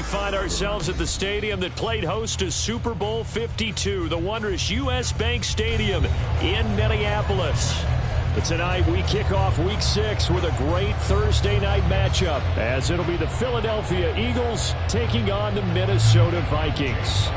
find ourselves at the stadium that played host to Super Bowl 52, the wondrous U.S. Bank Stadium in Minneapolis. But tonight we kick off Week 6 with a great Thursday night matchup, as it'll be the Philadelphia Eagles taking on the Minnesota Vikings.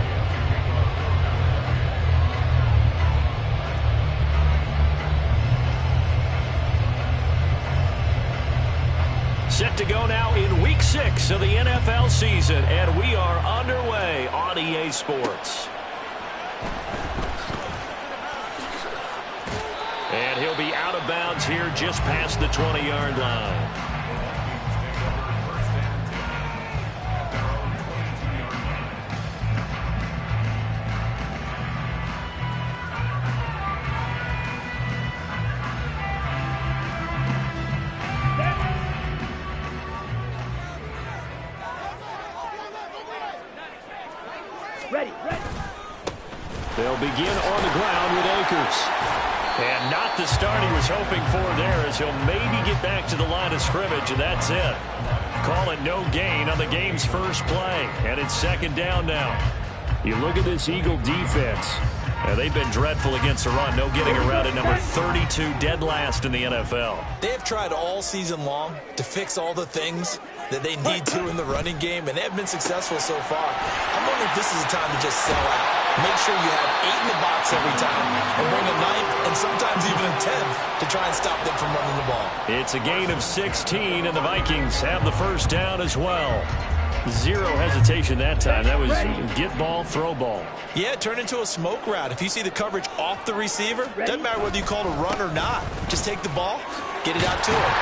Set to go now in Week 6 of the NFL season, and we are underway on EA Sports. And he'll be out of bounds here just past the 20-yard line. They'll begin on the ground with Akers. And not the start he was hoping for there, as he'll maybe get back to the line of scrimmage, and that's it. Call it no gain on the game's first play, and it's second down now. You look at this Eagle defense. They've been dreadful against the run. No getting around at number 32, dead last in the NFL. They have tried all season long to fix all the things that they need to in the running game, and they have been successful so far. I'm wondering if this is a time to just sell out. Make sure you have 8 in the box every time and bring a 9th and sometimes even a 10th to try and stop them from running the ball. It's a gain of 16, and the Vikings have the first down as well. Zero hesitation that time. That was get ball, throw ball. Yeah, turn into a smoke route. If you see the coverage off the receiver, doesn't matter whether you call it a run or not. Just take the ball, get it out to him.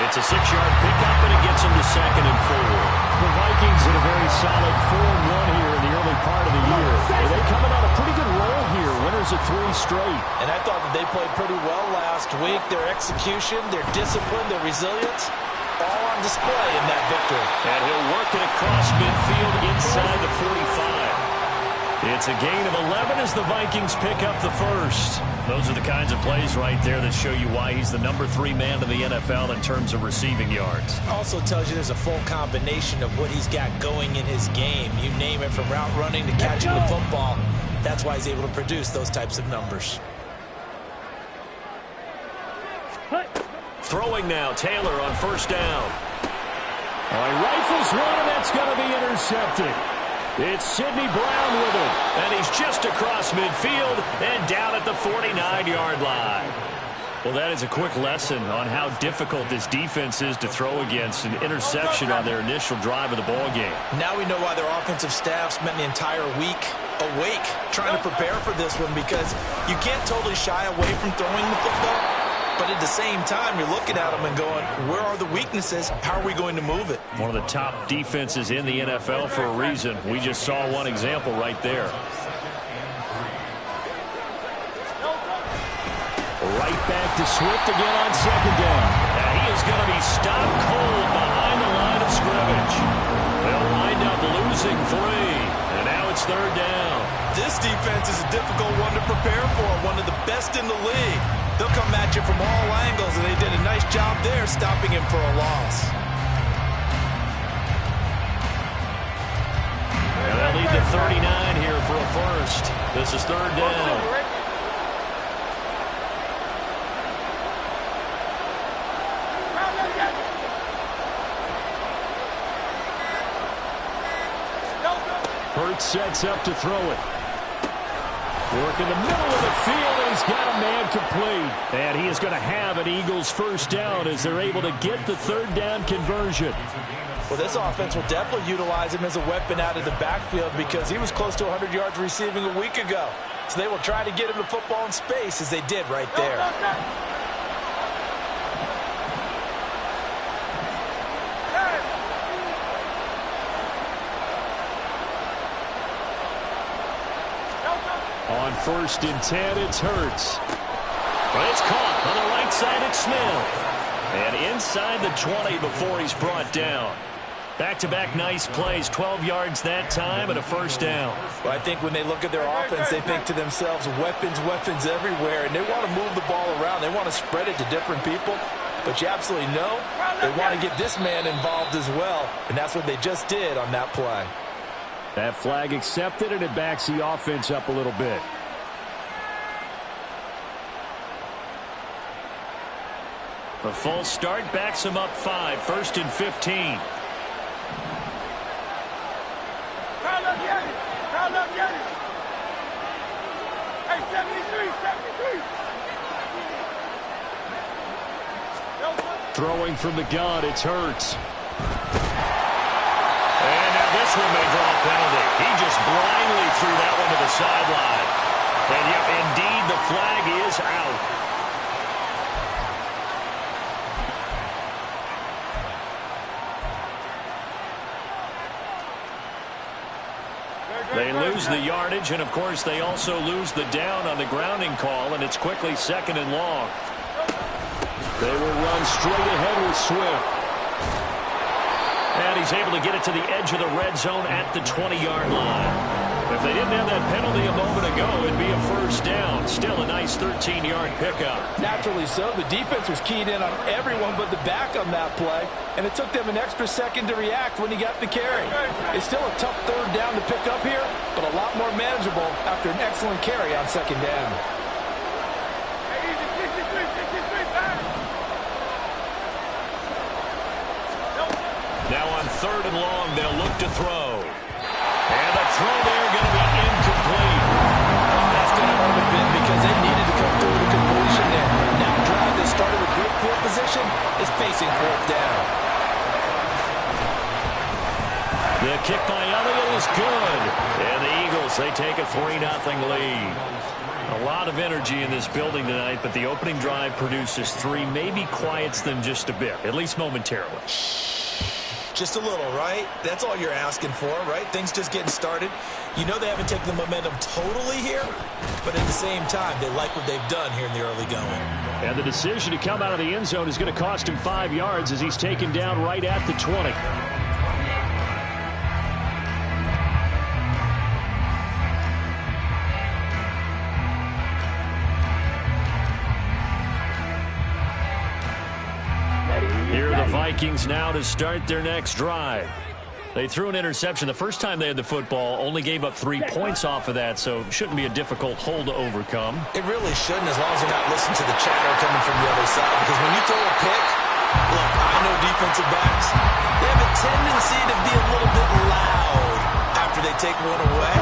It's a 6-yard pickup, and it gets him to 2nd and 4. The Vikings in a very solid 4-1 here in the early part of the year. They're coming on a pretty good roll here. Winners of 3 straight. And I thought that they played pretty well last week. Their execution, their discipline, their resilience, all on display in that victory. And he'll work it across midfield inside the 45. It's a gain of 11 as the Vikings pick up the first. Those are the kinds of plays right there that show you why he's the number 3 man in the NFL in terms of receiving yards. Also tells you there's a full combination of what he's got going in his game. You name it, from route running to catching the football. That's why he's able to produce those types of numbers. Throwing now, Taylor on first down. He rifles one, and that's going to be intercepted. It's Sidney Brown with him, and he's just across midfield and down at the 49-yard line. Well, that is a quick lesson on how difficult this defense is to throw against. An interception on their initial drive of the ball game. Now we know why their offensive staff spent the entire week awake trying to prepare for this one, because you can't totally shy away from throwing the football. But at the same time, you're looking at them and going, where are the weaknesses? How are we going to move it? One of the top defenses in the NFL for a reason. We just saw one example right there. Right back to Swift again on second down. And he is going to be stopped cold behind the line of scrimmage. They'll wind up losing 3. And now it's third down. This defense is a difficult one to prepare for. One of the best in the league. They'll come at you from all angles, and they did a nice job there stopping him for a loss. And they'll lead to 39 here for a first. This is third down. Hurts sets up to throw it. Work in the middle of the field, and he's got a man complete. And he is going to have an Eagles first down as they're able to get the third down conversion. Well, this offense will definitely utilize him as a weapon out of the backfield, because he was close to 100 yards receiving a week ago. So they will try to get him the football in space, as they did right there. On 1st and 10, it's Hurts. But it's caught on the right side. It's Smith. And inside the 20 before he's brought down. Back-to-back nice plays, 12 yards that time, and a first down. Well, I think when they look at their offense, they think to themselves, weapons, weapons everywhere, and they want to move the ball around. They want to spread it to different people. but you absolutely know they want to get this man involved as well, and that's what they just did on that play. That flag accepted, and it backs the offense up a little bit. The false start backs him up 5, 1st and 15. Hey, 73, 73. Throwing from the gun, it's Hurts. And now this one may draw a penalty. He just blindly threw that one to the sideline. And yep, indeed, the flag is out. They lose the yardage, and of course they also lose the down on the grounding call, and it's quickly 2nd and long. They will run straight ahead with Swift. And he's able to get it to the edge of the red zone at the 20-yard line. If they didn't have that penalty a moment ago, it'd be a 1st down. Still a nice 13-yard pickup. Naturally so. The defense was keyed in on everyone but the back on that play, and it took them an extra second to react when he got the carry. It's still a tough 3rd down to pick up here, but a lot more manageable after an excellent carry on 2nd down. Now on 3rd and long, they'll look to throw. And the throw there going to be incomplete. That's going to hurt a bit because they needed to come through with a completion there. Now a drive that started with good field position is facing 4th down. The kick by Elliott is good. And the Eagles, they take a 3-0 lead. A lot of energy in this building tonight, but the opening drive produces 3, maybe quiets them just a bit, at least momentarily. Just a little, right? That's all you're asking for, right? Things just getting started. You know they haven't taken the momentum totally here, but at the same time, they like what they've done here in the early going. And the decision to come out of the end zone is going to cost him 5 yards as he's taken down right at the 20. Here are the Vikings now to start their next drive. They threw an interception the first time they had the football, only gave up 3 points off of that, so it shouldn't be a difficult hole to overcome. It really shouldn't, as long as you're not listening to the chatter coming from the other side, because when you throw a pick, look, I know defensive backs, they have a tendency to be a little bit loud after they take one away,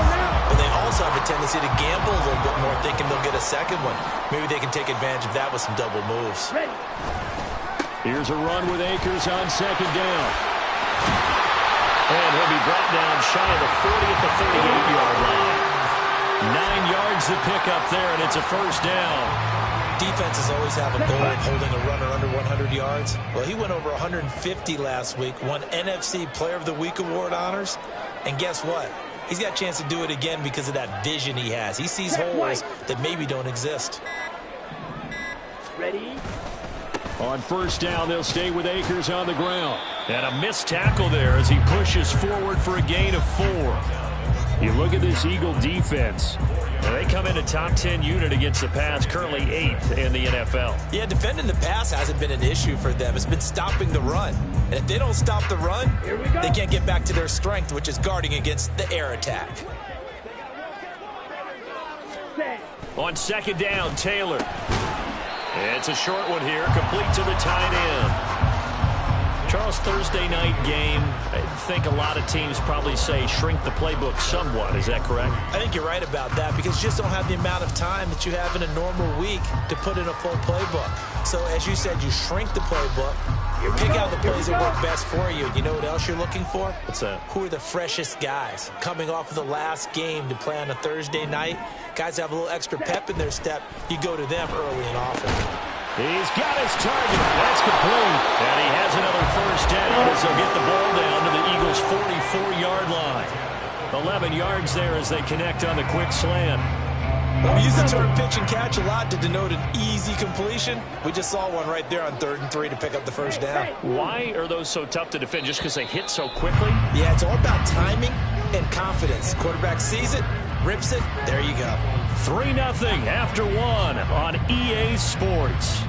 but they also have a tendency to gamble a little bit more, thinking they'll get a second one. Maybe they can take advantage of that with some double moves. Here's a run with Akers on 2nd down. And he'll be brought down shy of the 40 at the 38-yard line. 9 yards to pick up there, and it's a 1st down. Defenses always have a goal of holding a runner under 100 yards. Well, he went over 150 last week, won NFC Player of the Week award honors. And guess what? He's got a chance to do it again because of that vision he has. He sees holes that maybe don't exist. Ready? On 1st down, they'll stay with Akers on the ground. And a missed tackle there as he pushes forward for a gain of 4. You look at this Eagle defense. And they come in a top 10 unit against the pass, currently 8th in the NFL. Yeah, defending the pass hasn't been an issue for them. It's been stopping the run. And if they don't stop the run, they can't get back to their strength, which is guarding against the air attack. On 2nd down, Taylor. It's a short one here, complete to the tight end. Charles, Thursday night game, I think a lot of teams probably say shrink the playbook somewhat. Is that correct? I think you're right about that because you just don't have the amount of time that you have in a normal week to put in a full playbook. So as you said, you shrink the playbook, pick out the plays that work best for you. You know what else you're looking for? What's that? Who are the freshest guys coming off of the last game to play on a Thursday night? Guys have a little extra pep in their step. You go to them early and often. He's got his target. That's complete. And he has another 1st down as they'll get the ball down to the Eagles' 44-yard line. 11 yards there as they connect on the quick slant. We use the term pitch and catch a lot to denote an easy completion. We just saw one right there on 3rd and 3 to pick up the 1st down. Why are those so tough to defend? Just because they hit so quickly? Yeah, it's all about timing and confidence. Quarterback sees it, rips it, there you go. 3-0 after 1 on EA Sports.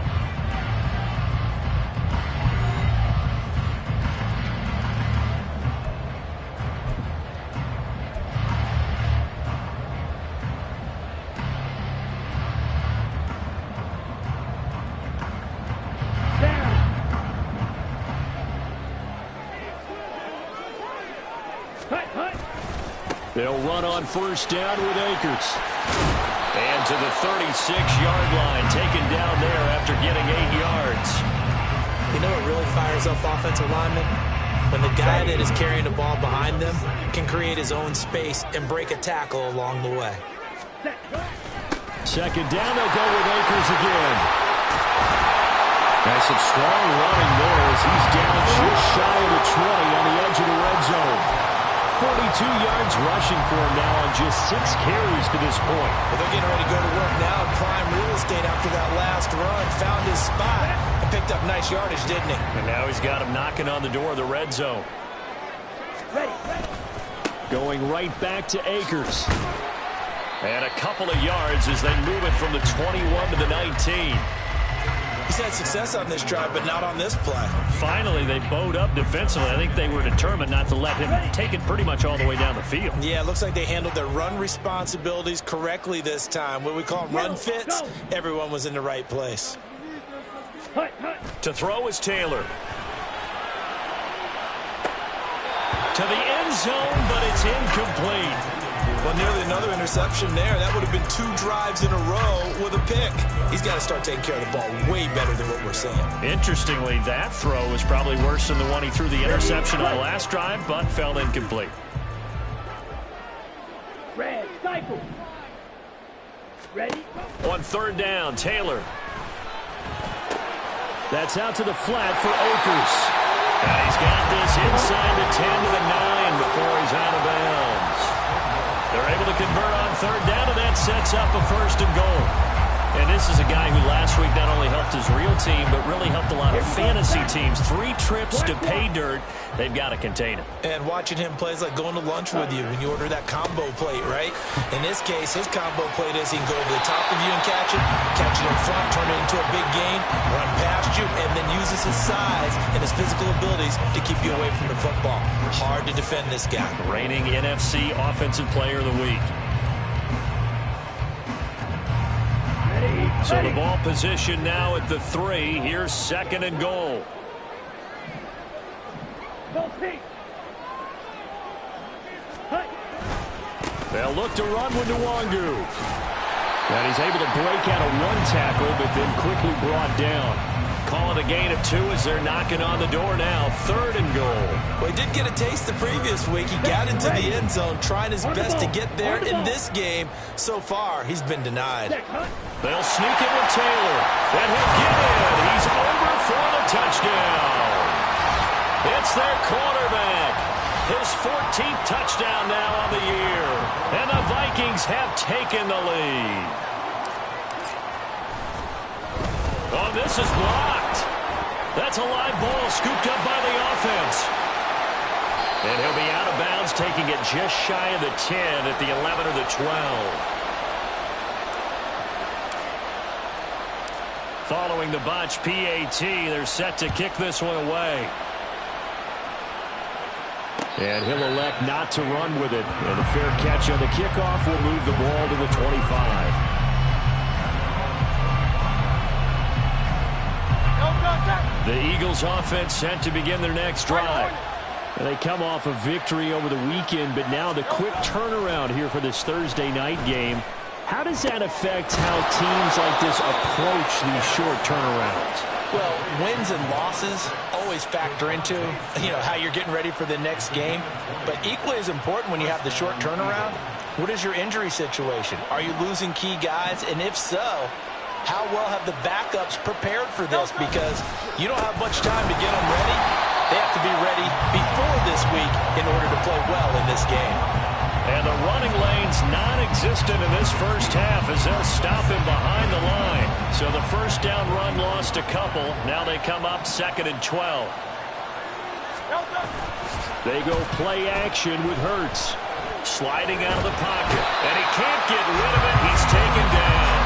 They'll run on first down with Akers. And to the 36-yard line, taken down there after getting 8 yards. You know what really fires up offensive linemen? When the guy that is carrying the ball behind them can create his own space and break a tackle along the way. Second down, they'll go with Akers again. Nice and strong running there as he's down just shy of the 20 on the edge of the red zone. 42 yards rushing for him now on just 6 carries to this point. Well, they're getting ready to go to work now in prime real estate after that last run. Found his spot and picked up nice yardage, didn't he? And now he's got him knocking on the door of the red zone. Going right back to Akers. And a couple of yards as they move it from the 21 to the 19. He's had success on this drive, but not on this play. Finally, they bowed up defensively. I think they were determined not to let him take it pretty much all the way down the field. Yeah, it looks like they handled their run responsibilities correctly this time. What we call run fits, everyone was in the right place. To throw is Taylor. To the end zone, but it's incomplete. Well, nearly another interception there. That would have been 2 drives in a row with a pick. He's got to start taking care of the ball way better than what we're seeing. Interestingly, that throw was probably worse than the one he threw the interception on last drive, but fell incomplete. Red, cycle. Ready? On third down, Taylor. That's out to the flat for Akers. And he's got this inside the 10 to the 9 before he's out of bounds. They're able to convert on third down, and that sets up a 1st and goal. And this is a guy who last week not only helped his real team, but really helped a lot of fantasy teams. 3 trips to pay dirt. They've got to contain him. And watching him play is like going to lunch with you when you order that combo plate, right? In this case, his combo plate is he can go over the top of you and catch it in front, turn it into a big gain, run past you, and then uses his size and his physical abilities to keep you away from the football. Hard to defend this guy. Reigning NFC Offensive Player of the Week. So the ball position now at the 3. Here's 2nd and goal. They'll look to run with Nwangu. And he's able to break out of 1 tackle, but then quickly brought down. Call it a gain of 2 as they're knocking on the door now. 3rd and goal. Well, he did get a taste the previous week. He got into the end zone, trying his best to get there. In this game, so far, he's been denied. They'll sneak in with Taylor. And he'll get in. He's over for the touchdown. It's their quarterback. His 14th touchdown now on the year. And the Vikings have taken the lead. Oh, this is blocked. That's a live ball scooped up by the offense. And he'll be out of bounds, taking it just shy of the 10 at the 11 or the 12. Following the botch PAT, they're set to kick this one away. And he'll elect not to run with it. And a fair catch on the kickoff will move the ball to the 25. The Eagles offense set to begin their next drive. And they come off a victory over the weekend, but now the quick turnaround here for this Thursday night game. How does that affect how teams like this approach these short turnarounds? Well, wins and losses always factor into, how you're getting ready for the next game. But equally as important when you have the short turnaround, what is your injury situation? Are you losing key guys? And if so, how well have the backups prepared for this? Because you don't have much time to get them ready. They have to be ready before this week in order to play well in this game. And the running lane's non-existent in this first half as they'll stop him behind the line. So the first down run lost a couple. Now they come up 2nd and 12. They go play action with Hurts. Sliding out of the pocket. And he can't get rid of it. He's taken down.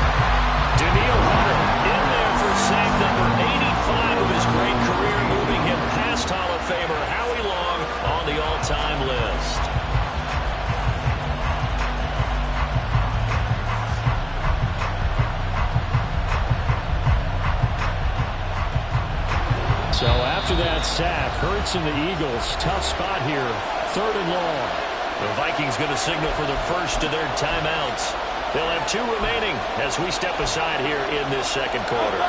Daniil Hunter in there for sack number 85 of his great career, moving him past Hall of Famer Howie Long on the all-time list. So after that sack, Hurts and the Eagles, tough spot here, 3rd and long. The Vikings going to signal for the first of their timeouts. They'll have 2 remaining as we step aside here in this second quarter.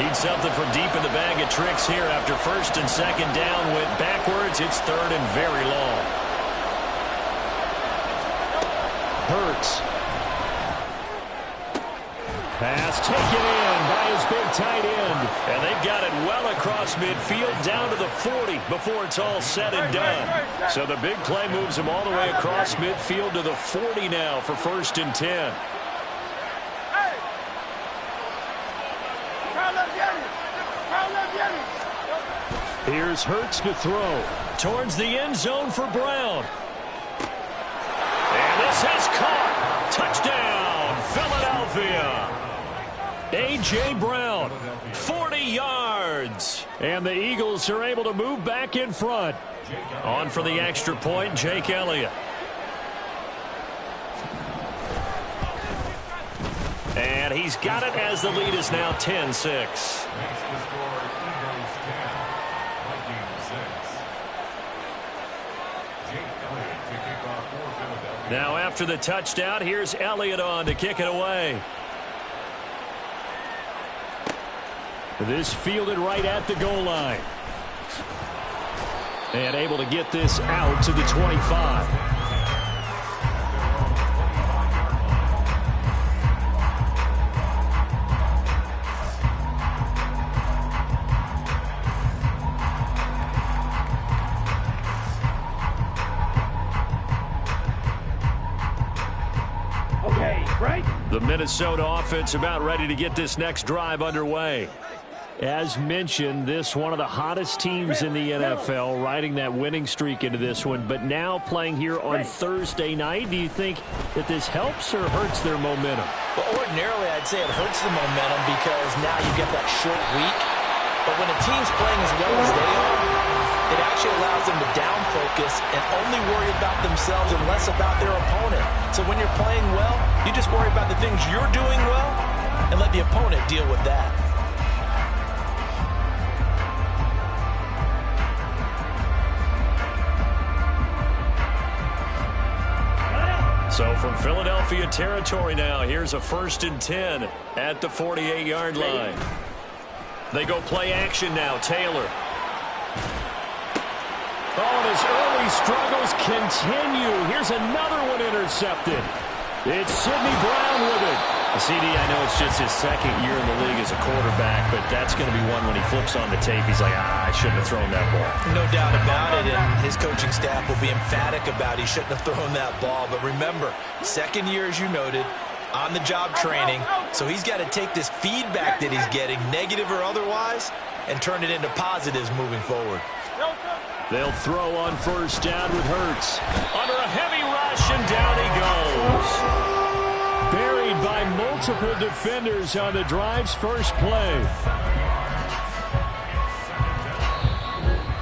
Need something from deep in the bag of tricks here after first and second down went backwards. It's third and very long. Hurts. Pass taken in by his big tight end. And they've got it well across midfield down to the 40 before it's all said and done. So the big play moves him all the way across midfield to the 40 now for first and 10. Here's Hurts to throw. Towards the end zone for Brown. And this has caught. Touchdown, Philadelphia. A.J. Brown, 40 yards. And the Eagles are able to move back in front. On for the extra point, Jake Elliott. And he's got it as the lead is now 10-6. Now after the touchdown, here's Elliott on to kick it away. This fielded right at the goal line. And able to get this out to the 25. The Minnesota offense about ready to get this next drive underway. As mentioned, this one of the hottest teams in the NFL, riding that winning streak into this one, but now playing here on Thursday night. Do you think that this helps or hurts their momentum? Well, ordinarily, I'd say it hurts the momentum because now you get that short week. But when a team's playing as well as they are, it actually allows them to down focus and only worry about themselves and less about their opponent. So when you're playing well, you just worry about the things you're doing well and let the opponent deal with that. So from Philadelphia territory now, here's a first and 10 at the 48-yard line. They go play action now. Taylor. Oh, and his early struggles continue. Here's another one intercepted. It's Sidney Brown with it. CD, I know it's just his second year in the league as a quarterback, but that's going to be one when he flips on the tape. He's like, I shouldn't have thrown that ball. No doubt about it, and his coaching staff will be emphatic about he shouldn't have thrown that ball. But remember, second year, as you noted, on-the-job training, so he's got to take this feedback that he's getting, negative or otherwise, and turn it into positives moving forward. They'll throw on first down with Hurts. Under a heavy rush, and down he goes. Buried by multiple defenders on the drive's first play.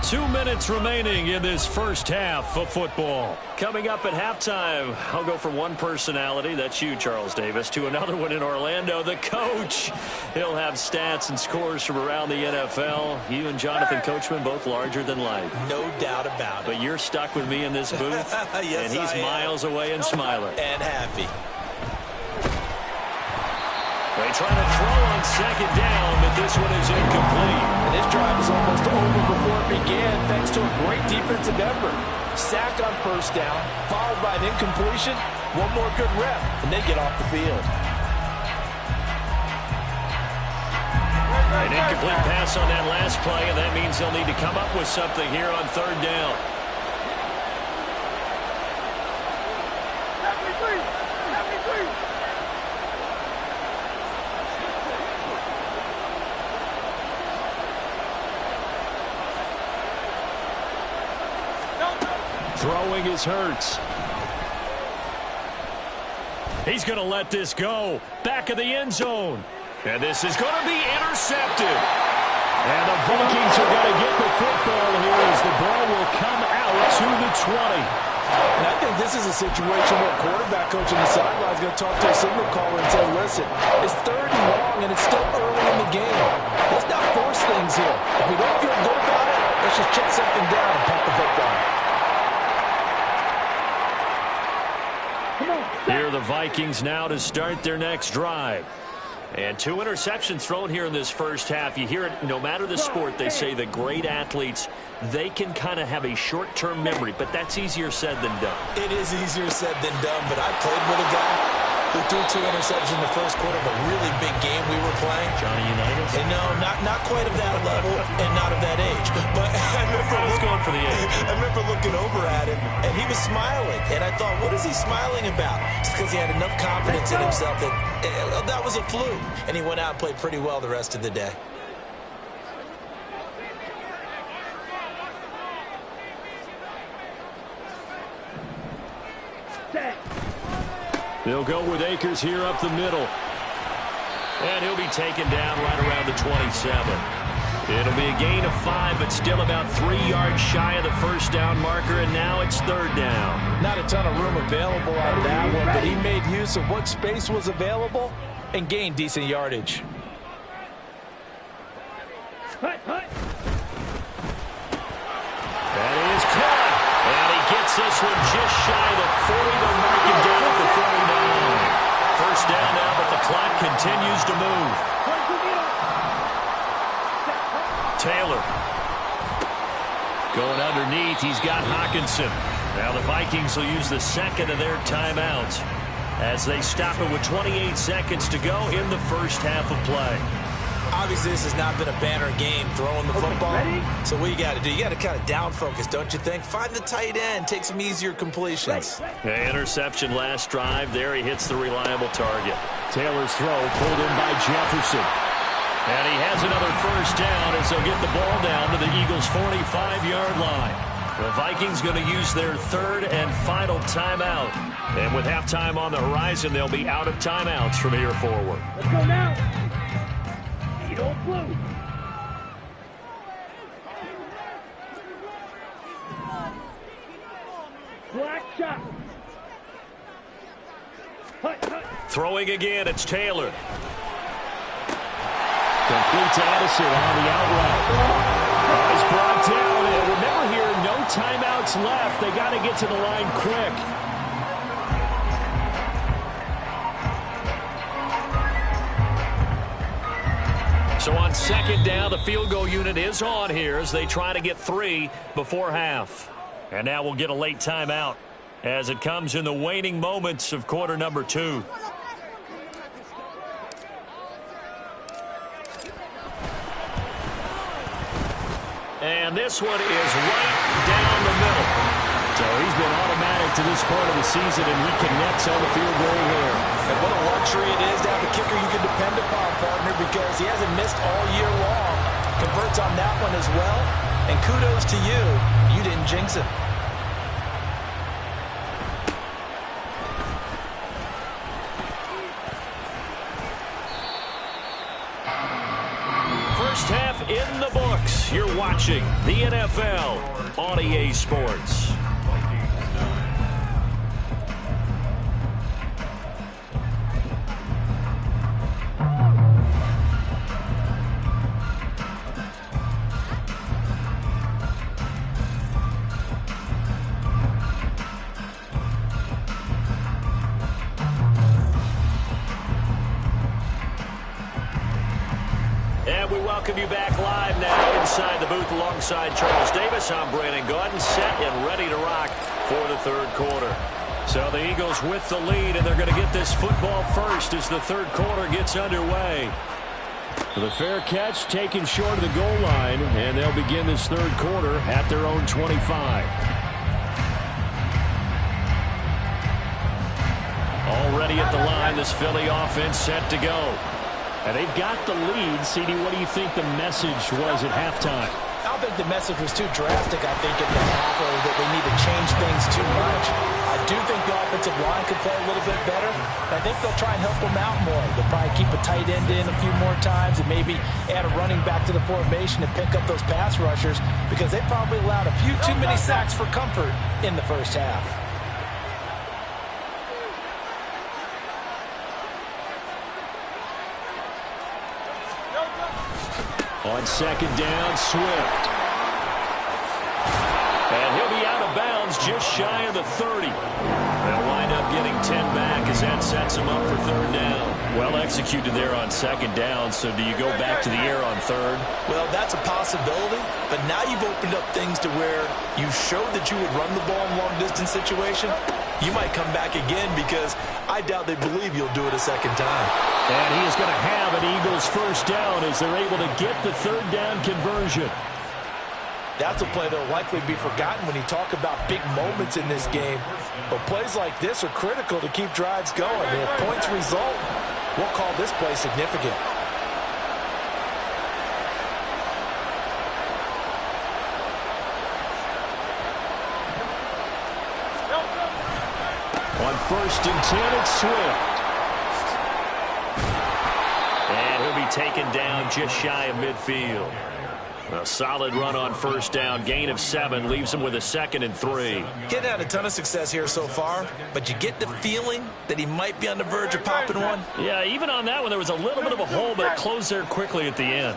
2 minutes remaining in this first half of football. Coming up at halftime, I'll go from one personality, that's you, Charles Davis, to another one in Orlando, the coach. He'll have stats and scores from around the NFL. You and Jonathan Coachman, both larger than life. No doubt about it. But you're stuck with me in this booth, yes, and he's miles away and smiling. And happy. They try to throw on second down, but this one is incomplete. And this drive is almost over before it began, thanks to a great defensive effort. Sack on first down, followed by an incompletion. One more good rep, and they get off the field. An incomplete pass on that last play, and that means they'll need to come up with something here on third down. Throwing is Hurts. He's going to let this go. Back of the end zone. And this is going to be intercepted. And the Vikings are going to get the football here as the ball will come out to the 20. And I think this is a situation where a quarterback coach on the sideline is going to talk to a signal caller and say, listen, it's third and long and it's still early in the game. Let's not force things here. If we don't feel good about it, let's just check something down and pump the football. Here are the Vikings now to start their next drive. And 2 interceptions thrown here in this first half. You hear it, no matter the sport, they say that great athletes, they can kind of have a short-term memory, but that's easier said than done. It is easier said than done, but I played with a guy who threw 2 interceptions in the first quarter of a really big game we were playing. Johnny Unitas? And no, not quite of that level and not of that age. But I was going for the age. I remember looking over at him, and he was smiling. And I thought, what is he smiling about? Just because he had enough confidence in himself that that was a fluke. And he went out and played pretty well the rest of the day. They'll go with Akers here up the middle. And he'll be taken down right around the 27. It'll be a gain of 5, but still about 3 yards shy of the first down marker, and now it's 3rd down. Not a ton of room available out of that one, but he made use of what space was available and gained decent yardage. That is caught. And he gets this one just shy of the 40. They'll mark him down at the 49. First down now, but the clock continues to move. Taylor. Going underneath, he's got Hawkinson. Now the Vikings will use the second of their timeouts as they stop it with 28 seconds to go in the first half of play. Obviously, this has not been a banner game throwing the football. So what you got to do, you got to kind of down focus, don't you think? Find the tight end, take some easier completions. Interception last drive. There he hits the reliable target. Taylor's throw pulled in by Jefferson. And he has another first down as they'll get the ball down to the Eagles' 45-yard line. The Vikings going to use their 3rd and final timeout. And with halftime on the horizon, they'll be out of timeouts from here forward. Let's go now. Old blue. Black shot. Throwing again, it's Taylor. Complete to Addison on the out route. He's brought down, and remember here, no timeouts left. They got to get to the line quick. So on 2nd down, the field goal unit is on here as they try to get 3 before half. And now we'll get a late timeout as it comes in the waning moments of quarter number 2. And this one is right down the middle. So he's been automatic to this point of the season, and he connects on the field goal here. And what a luxury it is to have a kicker you can depend upon, partner, because he hasn't missed all year long. Converts on that one as well. And kudos to you. You didn't jinx it. First half in the books. You're watching the NFL on EA Sports. Welcome you back live now inside the booth alongside Charles Davis. I'm Brandon Gordon, set and ready to rock for the 3rd quarter. So the Eagles with the lead, and they're going to get this football first as the 3rd quarter gets underway. The fair catch taken short of the goal line, and they'll begin this 3rd quarter at their own 25. Already at the line, this Philly offense set to go. And they've got the lead. CD, what do you think the message was at halftime? I don't think the message was too drastic, I think, at the half, or that they need to change things too much. I do think the offensive line could play a little bit better. I think they'll try and help them out more. They'll probably keep a tight end in a few more times and maybe add a running back to the formation and pick up those pass rushers, because they probably allowed a few too many sacks for comfort in the first half. On 2nd down, Swift. And he'll be out of bounds just shy of the 30. They'll wind up getting 10 back as that sets them up for third down. Well executed there on second down, so do you go back to the air on third? Well, that's a possibility, but now you've opened up things to where you showed that you would run the ball in long-distance situation. You might come back again because I doubt they believe you'll do it a second time. And he is going to have an Eagles first down as they're able to get the third down conversion. That's a play that will likely be forgotten when you talk about big moments in this game. But plays like this are critical to keep drives going. And if points result, we'll call this play significant. On 1st and 10, it's Swift. And he'll be taken down just shy of midfield. A solid run on first down. Gain of 7 leaves him with a 2nd and 3. He's had a ton of success here so far, but you get the feeling that he might be on the verge of popping one. Yeah, even on that one, there was a little bit of a hole, but it closed there quickly at the end.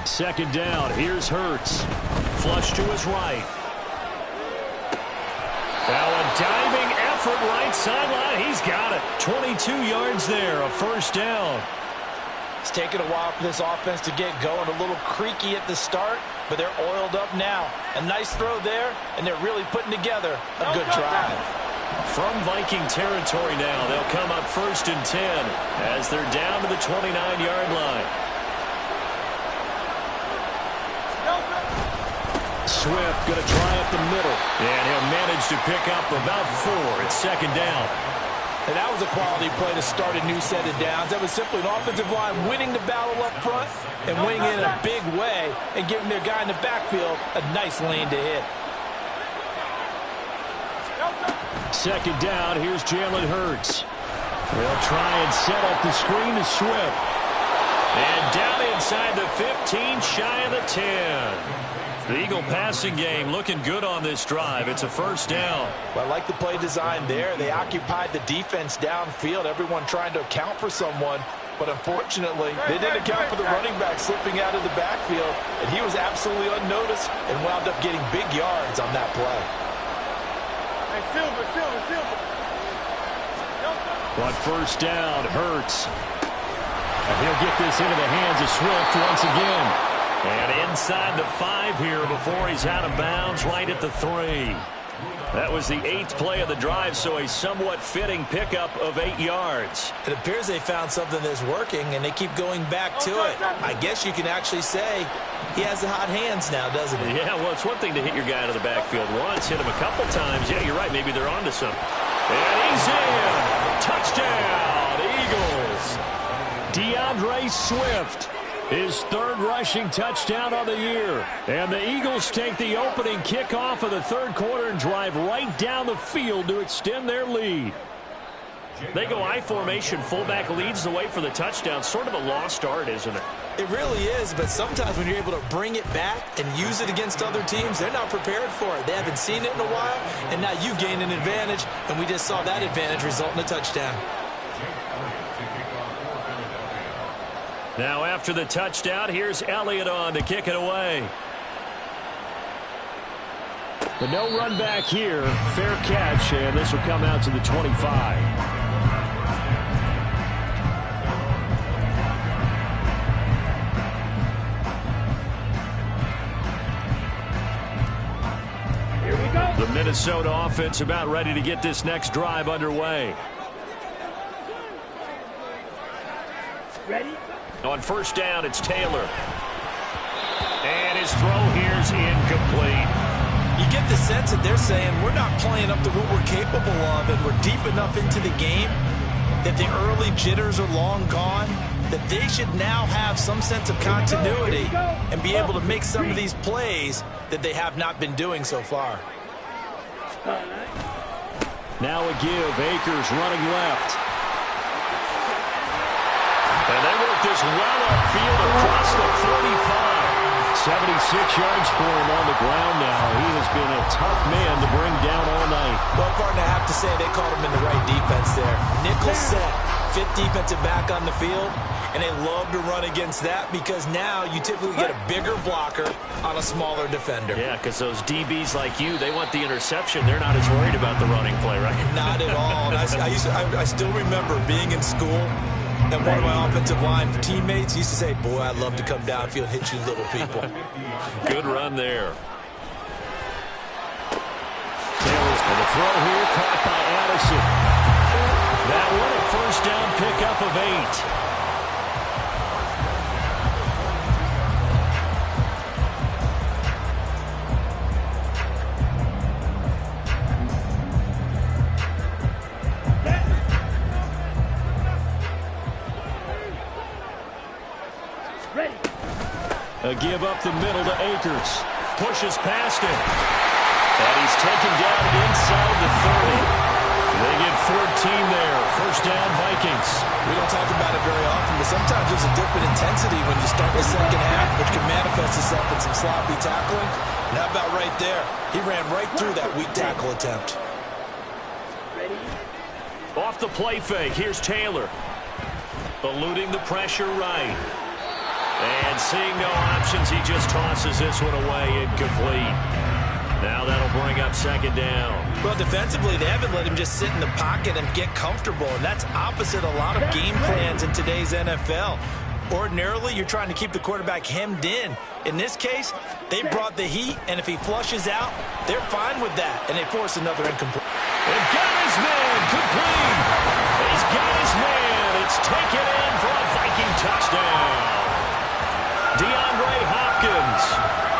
Second down. Here's Hurts. Flush to his right. Now a diving effort right sideline. He's got it. 22 yards there. A first down. It's taken a while for this offense to get going. A little creaky at the start, but they're oiled up now. A nice throw there, and they're really putting together a good drive. From Viking territory now, they'll come up 1st and 10 as they're down to the 29-yard line. Swift going to try up the middle. And he'll manage to pick up about 4. It's second down. And that was a quality play to start a new set of downs. That was simply an offensive line winning the battle up front and winning it in a big way and giving their guy in the backfield a nice lane to hit. Second down. Here's Jalen Hurts. They'll try and set up the screen to Swift. And down inside the 15, shy of the 10. The Eagle passing game looking good on this drive. It's a first down. Well, I like the play design there. They occupied the defense downfield, everyone trying to account for someone. But unfortunately, they didn't account for the running back slipping out of the backfield. And he was absolutely unnoticed and wound up getting big yards on that play. Hey, Silver. On first down, Hurts. And he'll get this into the hands of Swift once again. And inside the 5 here before he's out of bounds, right at the 3. That was the 8th play of the drive, so a somewhat fitting pickup of 8 yards. It appears they found something that's working, and they keep going back to it. I guess you can actually say he has the hot hands now, doesn't he? Yeah, well, it's one thing to hit your guy out of the backfield once, hit him a couple times. Yeah, you're right. Maybe they're onto something. And he's in. Touchdown, Eagles. DeAndre Swift. His 3rd rushing touchdown of the year. And the Eagles take the opening kickoff of the 3rd quarter and drive right down the field to extend their lead. They go I formation. Fullback leads the way for the touchdown. Sort of a lost art, isn't it? It really is, but sometimes when you're able to bring it back and use it against other teams, they're not prepared for it. They haven't seen it in a while, and now you gain an advantage, and we just saw that advantage result in a touchdown. Now after the touchdown, here's Elliott on to kick it away. But no run back here. Fair catch, and this will come out to the 25. Here we go. The Minnesota offense about ready to get this next drive underway. Ready? On first down, it's Taylor. And his throw here's incomplete. You get the sense that they're saying we're not playing up to what we're capable of, and we're deep enough into the game that the early jitters are long gone, that they should now have some sense of continuity and be able to make some of these plays that they have not been doing so far. Now a give. Akers running left. And they work this well upfield across the 45. 76 yards for him on the ground now. He has been a tough man to bring down all night. Well, partner, I have to say they called him in the right defense there. Nickel set, fifth defensive back on the field, and they love to run against that because now you typically get a bigger blocker on a smaller defender. Yeah, because those DBs like you, they want the interception. They're not as worried about the running play, right? Not at all. And I still remember being in school, and one of my offensive line teammates used to say, boy, I'd love to come downfield and hit you little people. Good run there. Taylor's going to throw here, caught by Addison. That one a first down pickup of 8. A give up the middle to Akers. Pushes past him. And he's taken down inside the 30. They get 14 there. First down, Vikings. We don't talk about it very often, but sometimes there's a dip in intensity when you start the second half, which can manifest itself in some sloppy tackling. And how about right there? He ran right through that weak tackle attempt. Off the play fake. Here's Taylor. Eluding the pressure right. And seeing no options, he just tosses this one away, incomplete. Now that'll bring up second down. Well, defensively, they haven't let him just sit in the pocket and get comfortable, and that's opposite a lot of game plans in today's NFL. Ordinarily, you're trying to keep the quarterback hemmed in. In this case, they brought the heat, and if he flushes out, they're fine with that, and they force another incomplete. And got his man, complete. He's got his man. It's taken in for a Viking touchdown. DeAndre Hopkins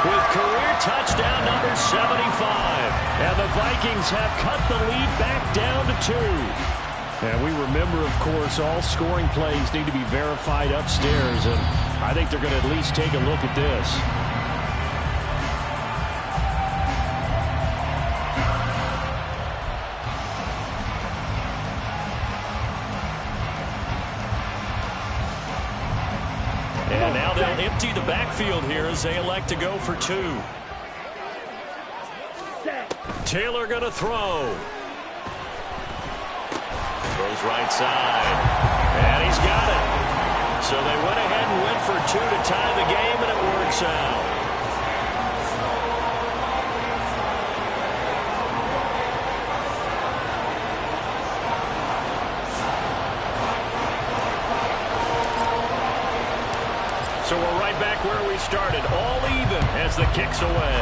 with career touchdown number 75. And the Vikings have cut the lead back down to 2. And we remember, of course, all scoring plays need to be verified upstairs. And I think they're going to at least take a look at this. And now they'll empty the backfield here as they elect to go for 2. Taylor going to throw. Throws right side. And he's got it. So they went ahead and went for 2 to tie the game, and it works out. So we're right back where we started, all even as the kick's away.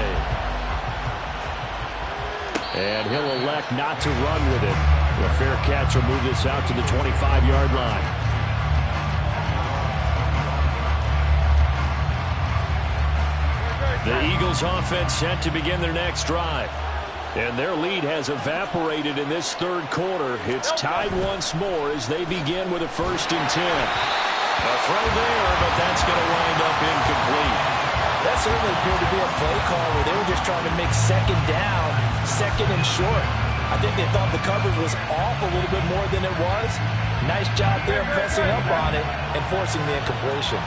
And he'll elect not to run with it. A fair catch will move this out to the 25-yard line. The Eagles offense set to begin their next drive. And their lead has evaporated in this third quarter. It's tied once more as they begin with a 1st and 10. A throw there, but that's going to wind up incomplete. That certainly appeared to be a play call where they were just trying to make second down, second and short. I think they thought the coverage was off a little bit more than it was. Nice job there pressing up on it and forcing the incompletion.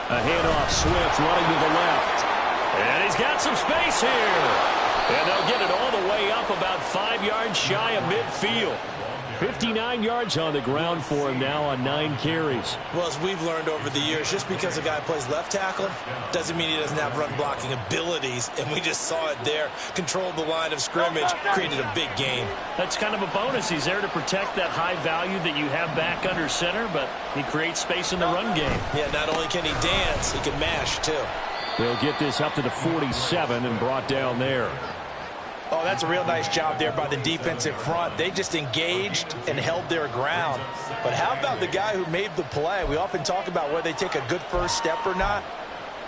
A handoff, Swift running to the left. And he's got some space here. And they'll get it all the way up about 5 yards shy of midfield. 59 yards on the ground for him now on 9 carries. Well, as we've learned over the years, just because a guy plays left tackle doesn't mean he doesn't have run blocking abilities, and we just saw it there. Controlled the line of scrimmage, created a big gain. That's kind of a bonus. He's there to protect that high value that you have back under center, but he creates space in the run game. Yeah, not only can he dance, he can mash too. They'll get this up to the 47 and brought down there. Oh, that's a real nice job there by the defensive front. They just engaged and held their ground. But how about the guy who made the play? We often talk about whether they take a good first step or not.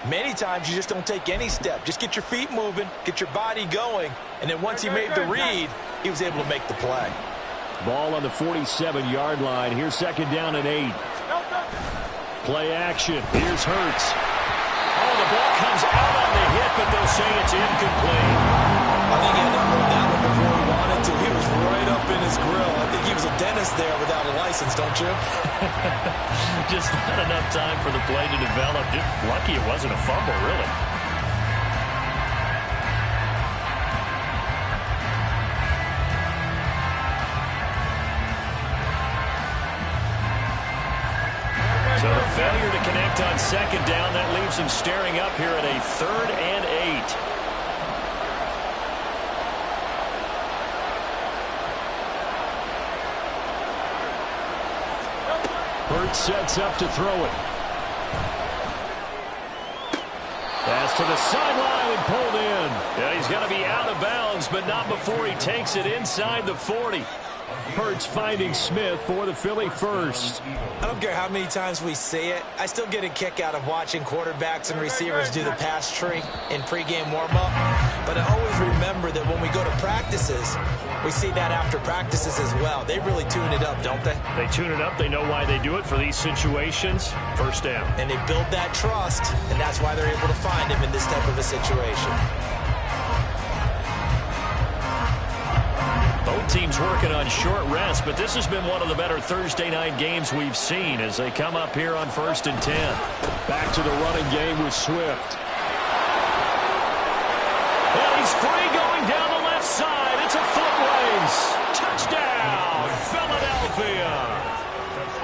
Many times you just don't take any step. Just get your feet moving, get your body going, and then once he made the read, he was able to make the play. Ball on the 47-yard line. Here's 2nd down and 8. Play action. Here's Hurts. Oh, the ball comes out on the hit, but they'll say it's incomplete. pass there without a license, don't you? Just not enough time for the play to develop. Just lucky it wasn't a fumble, really. So the failure to connect on second down, that leaves him staring up here at a 3rd and 8. Hurts sets up to throw it. Pass to the sideline and pulled in. Yeah, he's going to be out of bounds, but not before he takes it inside the 40. Hurts finding Smith for the Philly first. I don't care how many times we say it. I still get a kick out of watching quarterbacks and receivers do the pass tree in pregame warm-up. But I always remember that when we go to practices, we see that after practices as well. They really tune it up, don't they? They tune it up. They know why they do it for these situations. First down. And they build that trust, and that's why they're able to find him in this type of a situation. Both teams working on short rest, but this has been one of the better Thursday night games we've seen as they come up here on 1st and 10. Back to the running game with Swift. And he's free going down the left side. It's a foot race. Touchdown, Philadelphia.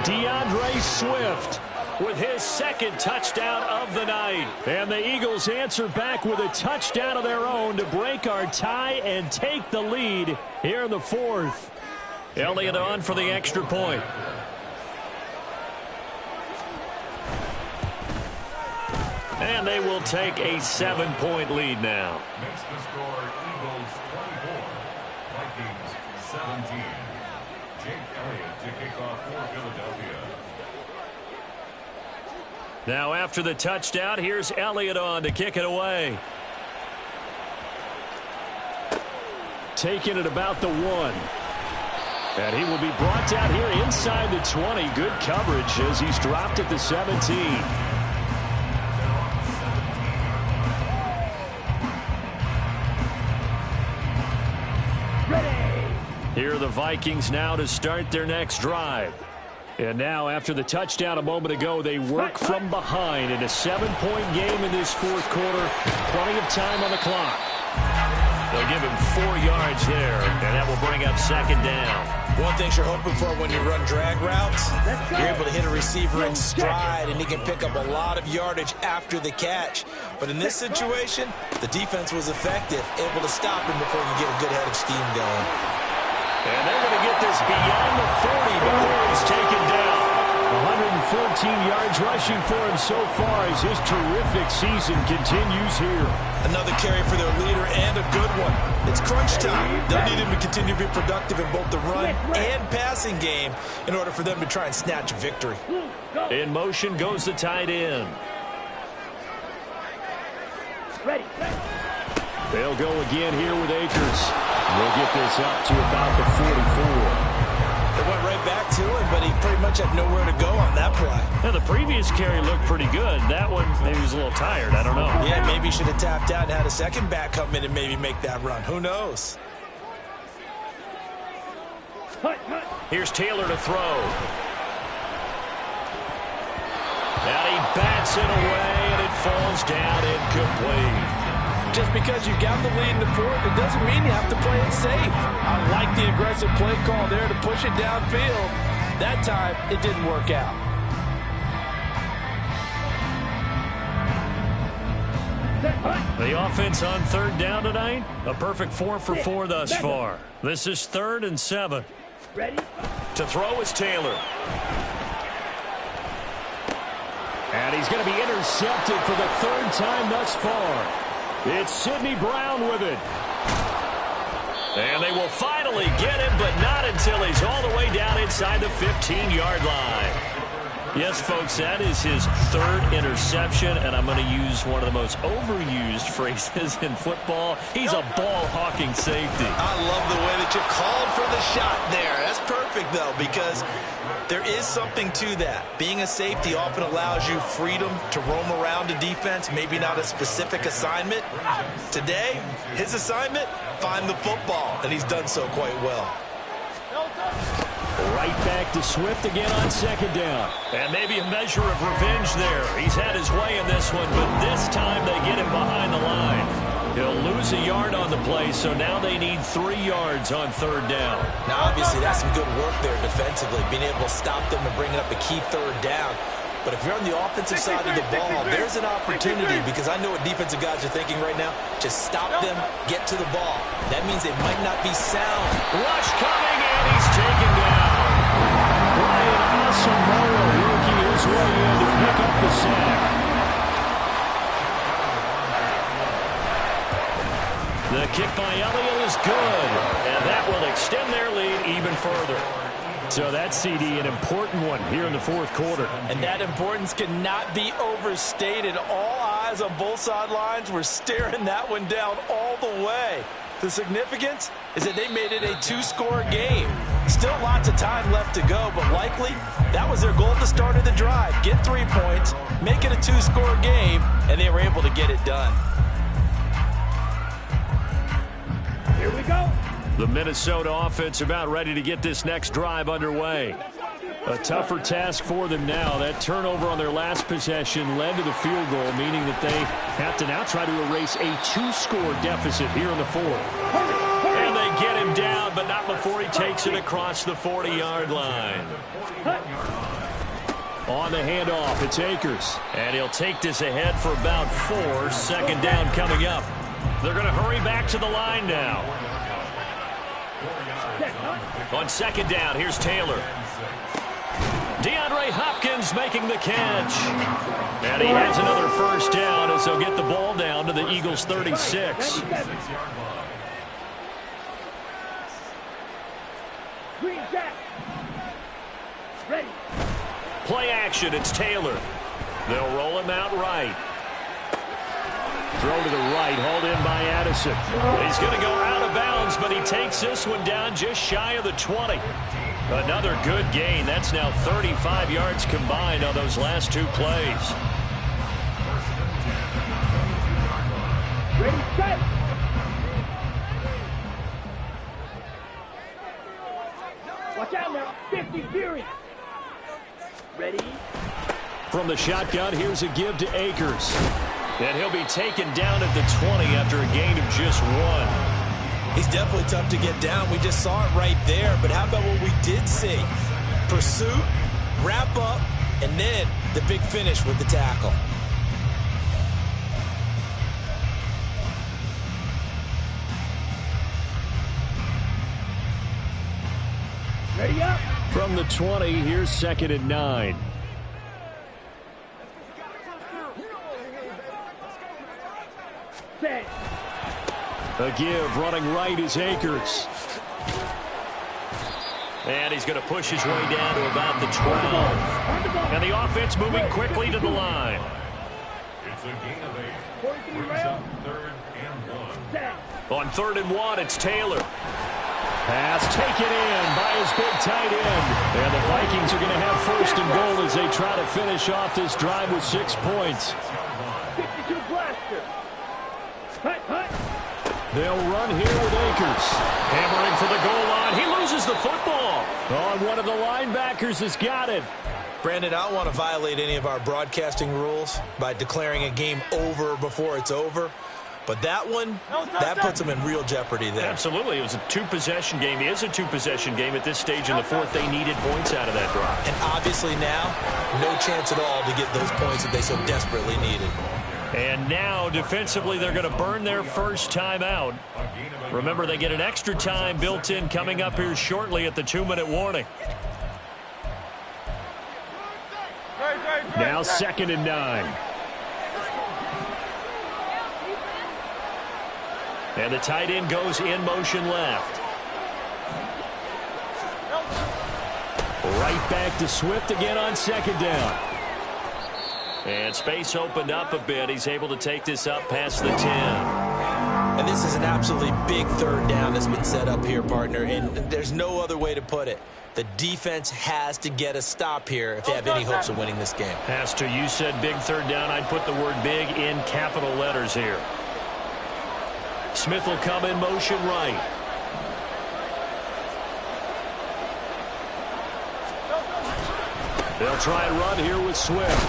DeAndre Swift with his 2nd touchdown of the night. And the Eagles answer back with a touchdown of their own to break our tie and take the lead here in the 4th. Elliott on for the extra point. And they will take a 7-point lead now. Makes the score Eagles 24, Vikings 17. Jake Elliott to kick off for Philadelphia. Now after the touchdown, here's Elliott on to kick it away. Taking it about the 1. And he will be brought down here inside the 20. Good coverage as he's dropped at the 17. Here are the Vikings now to start their next drive. And now, after the touchdown a moment ago, they work from behind in a 7-point game in this 4th quarter. Plenty of time on the clock. They'll give him 4 yards there, and that will bring up 2nd down. One thing you're hoping for when you run drag routes, you're able to hit a receiver in stride, and he can pick up a lot of yardage after the catch. But in this situation, the defense was effective, able to stop him before you get a good head of steam going. And they're going to get this beyond the 40 before he's taken down. 114 yards rushing for him so far as his terrific season continues here. Another carry for their leader and a good one. It's crunch time. They'll need him to continue to be productive in both the run and passing game in order for them to try and snatch a victory. In motion goes the tight end. Ready. They'll go again here with Akers. We'll get this up to about the 44. They went right back to him, but he pretty much had nowhere to go on that play. Now, the previous carry looked pretty good. That one, maybe he was a little tired. I don't know. Yeah, maybe he should have tapped out and had a second back come in and maybe make that run. Who knows? Here's Taylor to throw. And he bats it away, and it falls down incomplete. Just because you got the lead in the 4th, it doesn't mean you have to play it safe. I like the aggressive play call there to push it downfield. That time, it didn't work out. The offense on 3rd down tonight, a perfect 4 for 4 thus far. This is 3rd and 7. Ready? To throw is Taylor. And he's going to be intercepted for the 3rd time thus far. It's Sidney Brown with it. And they will finally get him, but not until he's all the way down inside the 15-yard line. Yes, folks, that is his 3rd interception, and I'm going to use one of the most overused phrases in football. He's a ball-hawking safety. I love the way that you called for the shot there. That's perfect, though, because there is something to that. Being a safety often allows you freedom to roam around a defense, maybe not a specific assignment. Today, his assignment, find the football, and he's done so quite well. Right back to Swift again on second down. And maybe a measure of revenge there. He's had his way in this one, but this time they get him behind the line. He'll lose a yard on the play, so now they need 3 yards on third down. Now, obviously, that's some good work there defensively, being able to stop them and bringing up a key third down. But if you're on the offensive side of the ball, there's an opportunity, because I know what defensive guys are thinking right now. Just stop them, get to the ball. That means they might not be sound. Rush coming, and he's taken down. Brian Asamoah working his way in to pick up the sack. The kick by Elliott is good, and that will extend their lead even further. So that CD, an important one here in the fourth quarter. And that importance cannot be overstated. All eyes on both sidelines were staring that one down all the way. The significance is that they made it a 2-score game. Still lots of time left to go, but likely that was their goal at the start of the drive. Get 3 points, make it a 2-score game, and they were able to get it done. Here we go. The Minnesota offense about ready to get this next drive underway. A tougher task for them now. That turnover on their last possession led to the field goal, meaning that they have to now try to erase a 2-score deficit here in the fourth. And they get him down, but not before he takes it across the 40-yard line. On the handoff, it's Akers. And he'll take this ahead for about 4. Second down coming up. They're going to hurry back to the line now. On second down, here's Taylor. DeAndre Hopkins making the catch. And he has another first down as they'll get the ball down to the Eagles' 36. Play action, it's Taylor. They'll roll him out right. Throw to the right, hauled in by Addison. He's going to go out of bounds, but he takes this one down just shy of the 20. Another good gain. That's now 35 yards combined on those last 2 plays. Ready, set. Watch out now. 50 fury. Ready. From the shotgun, here's a give to Akers. And he'll be taken down at the 20 after a gain of just 1. He's definitely tough to get down. We just saw it right there. But how about what we did see? Pursuit, wrap up, and then the big finish with the tackle. Ready up. From the 20, here's 2nd and 9. Set. A give, running right is Akers. And he's going to push his way down to about the 12. And the offense moving quickly to the line. It's a gain of 8. Brings up 3rd and 1. Set. On 3rd and 1, it's Taylor. Pass taken in by his big tight end. And the Vikings are going to have 1st and goal as they try to finish off this drive with 6 points. 52 blaster. Hut, hut. They'll run here with Akers. Hammering for the goal line. He loses the football. Oh, and one of the linebackers has got it. Brandon, I don't want to violate any of our broadcasting rules by declaring a game over before it's over. But that one, that puts them in real jeopardy there. Absolutely. It was a 2-possession game. It is a 2-possession game at this stage in the fourth. They needed points out of that drive. And obviously now, no chance at all to get those points that they so desperately needed. And now, defensively, they're going to burn their first time out. Remember, they get an extra time built in coming up here shortly at the 2-minute warning. Now 2nd and 9. And the tight end goes in motion left. Right back to Swift again on 2nd down. And space opened up a bit. He's able to take this up past the 10. And this is an absolutely big 3rd down that's been set up here, partner. And there's no other way to put it. The defense has to get a stop here if they have any hopes of winning this game. Pastor, you said big 3rd down. I'd put the word big in capital letters here. Smith will come in motion right. They'll try and run here with Swift.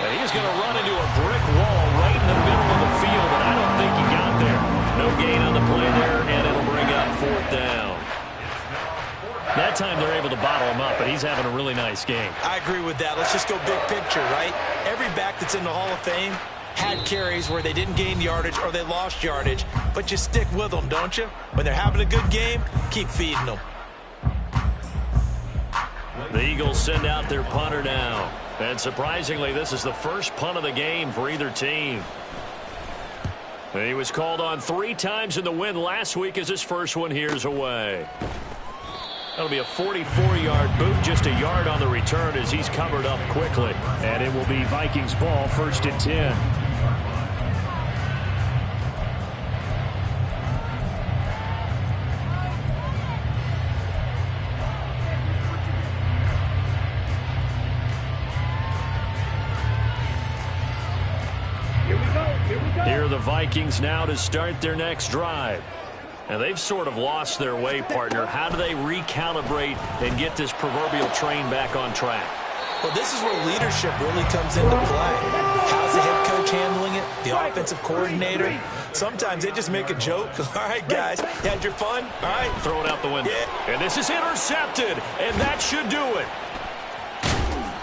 And he's going to run into a brick wall right in the middle of the field, and I don't think he got there. No gain on the play there, and it'll bring up 4th down. That time they're able to bottle him up, but he's having a really nice game. I agree with that. Let's just go big picture, right? Every back that's in the Hall of Fame had carries where they didn't gain yardage or they lost yardage, but you stick with them, don't you? When they're having a good game, keep feeding them. The Eagles send out their punter now. And surprisingly, this is the first punt of the game for either team. He was called on 3 times in the win last week as his first one here's away. That'll be a 44-yard boot, just a yard on the return as he's covered up quickly. And it will be Vikings ball, 1st and 10. Here are the Vikings now to start their next drive. And they've sort of lost their way, partner. How do they recalibrate and get this proverbial train back on track? Well, this is where leadership really comes into play. How's the head coach handling it? The offensive coordinator? Sometimes they just make a joke. All right, guys, you had your fun? All right. Throw it out the window. Yeah. And this is intercepted, and that should do it.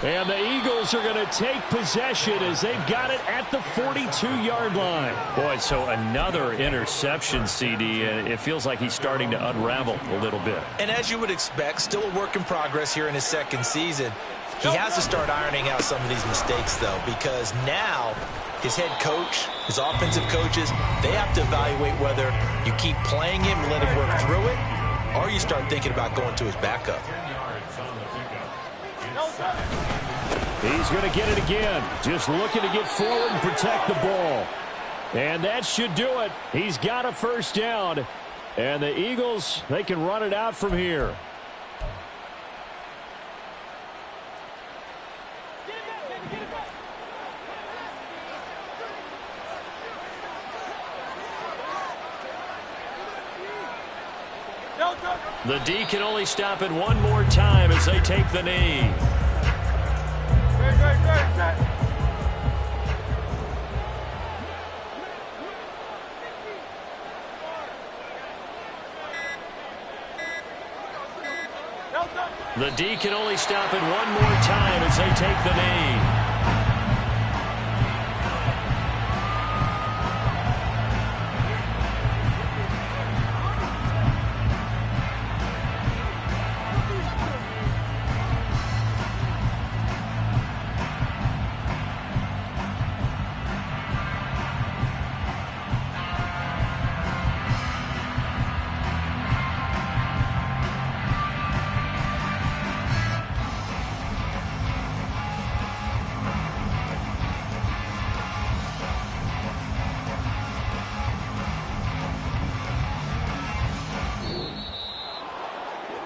And the Eagles are going to take possession as they've got it at the 42-yard line. Boy, so another interception, CD, and it feels like he's starting to unravel a little bit. And as you would expect, still a work in progress here in his 2nd season. He has to start ironing out some of these mistakes, though, because now his head coach, his offensive coaches, they have to evaluate whether you keep playing him and let him work through it, or you start thinking about going to his backup. He's going to get it again. Just looking to get forward and protect the ball. And that should do it. He's got a 1st down. And the Eagles, they can run it out from here. The D can only stop it one more time as they take the knee. The D can only stop it one more time as they take the knee.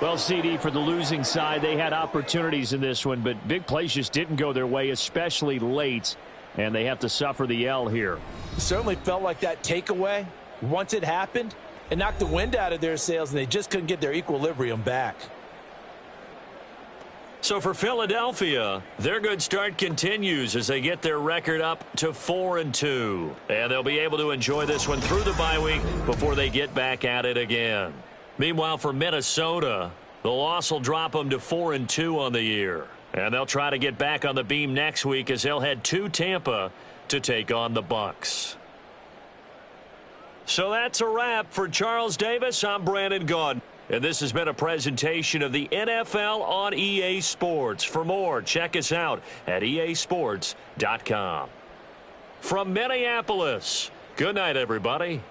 Well, CD, for the losing side, they had opportunities in this one, but big plays just didn't go their way, especially late, and they have to suffer the L here. It certainly felt like that takeaway, once it happened, it knocked the wind out of their sails, and they just couldn't get their equilibrium back. So for Philadelphia, their good start continues as they get their record up to 4-2. And they'll be able to enjoy this one through the bye week before they get back at it again. Meanwhile, for Minnesota, the loss will drop them to 4-2 on the year. And they'll try to get back on the beam next week as they'll head to Tampa to take on the Bucs. So that's a wrap for Charles Davis. I'm Brandon Gaudin. And this has been a presentation of the NFL on EA Sports. For more, check us out at easports.com. From Minneapolis, good night, everybody.